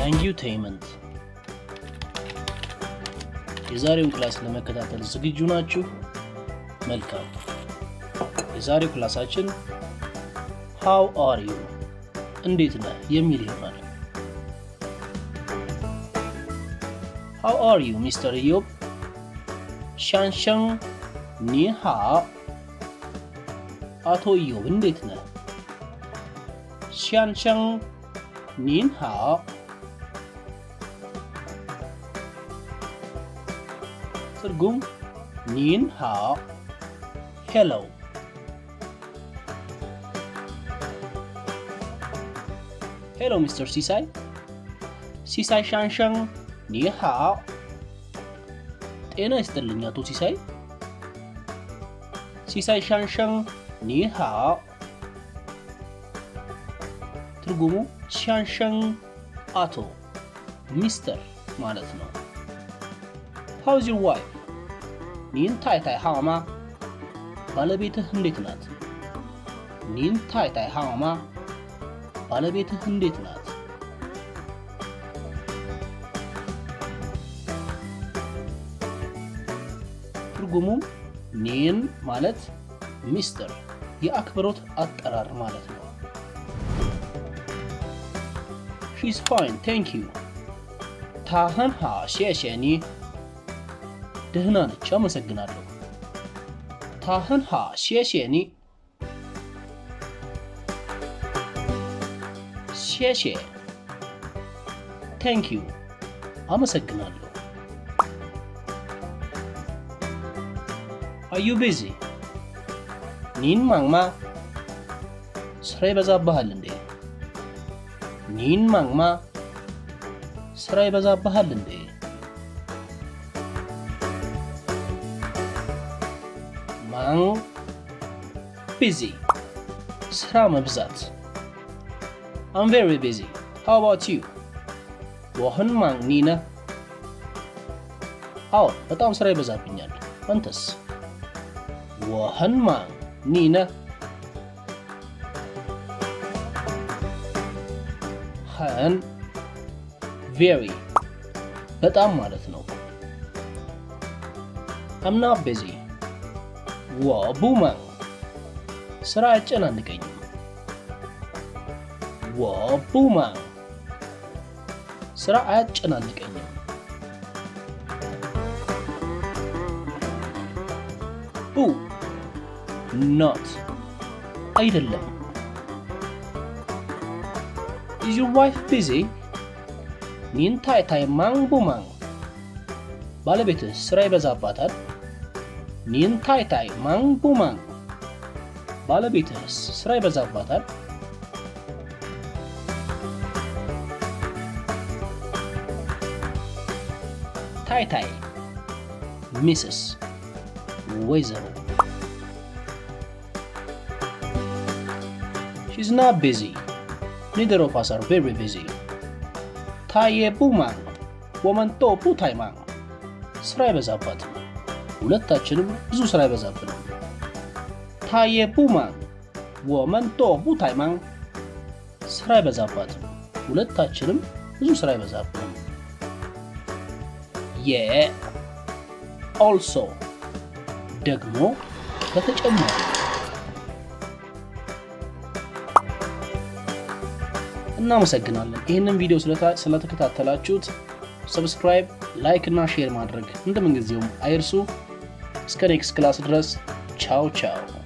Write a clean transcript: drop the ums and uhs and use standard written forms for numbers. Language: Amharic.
Langutainment የዛሬውን ክላስ ለመከታተል ዝግጁ ናችሁ? መልካም። የዛሬው ክላሳችን How are you? እንዴት ነህ የሚል ይሆናል። How are you, Mr. Yob? 先生你好 አቶ ኢዮብ እንዴት ነህ? 先生您好 ትርጉም ኒን ሃው ሄሎ ሄሎ ሚስተር ሲሳይ ሲሳይ ሻንሸን ኒ ሃው ጤና ይስጥልኝ አቶ ሲሳይ ሲሳይ ሻንሸን ኒ ሃው ትርጉሙ ሻንሸን አቶ ሚስተር ማለት ነው። How's your wife? 您太太好吗? ባለቤትህ እንዴት ናት? 您太太好吗? ባለቤትህ እንዴት ናት? ትርጉሙ ኒን ማለት ሚስተር የአክብሮት አጠራር ማለት ነው። She's fine, thank you. 她很好，谢谢你。ደህና ነች አመሰግናለሁ። 她很好谢谢你谢谢 thank you አመሰግናለሁ። Are you busy? 您忙吗? ስራ ይበዛብሃል እንዴ? 您忙吗? ስራ ይበዛብሃል እንዴ? ማን busy ስራ መብዛት I'm very busy. How about you? 我很忙你呢? አዎ በጣም ስራ ይበዛብኛል አንተስ? 我很忙你呢?很very በጣም ማለት ነው። I'm not busy. 我不忙ስራ አያጨናንቀኝም።我不忙ስራ አያጨናንቀኝም። ቡ not አይደለም። Is your wife busy? 您太太忙不忙? ባለቤትህ ስራ ይበዛባታል? 您太太忙不忙? ባለቤትህስ ስራ ይበዛባታል? ታይታይ ሚስስ ወይዘሮ She's not busy. Neither of us are very busy. 她也不忙我们都不太忙ስራ ይበዛባትም ሁለታችንም ብዙ ስራ ይበዛብናል። 她也不忙我们都不太忙ስራ ይበዛባትም ሁለታችንም ብዙ ስራ ይበዛብናል። also ደግሞ በተጨማሪ እናመሰግናለን። ይህንን ቪዲዮ ስለተከታተላችሁት ሰብስክራይብ፣ ላይክ እና ሼር ማድረግ እንደምንጊዜውም አይርሱ። እስከ ኔክስት ክላስ ድረስ ቻው ቻው።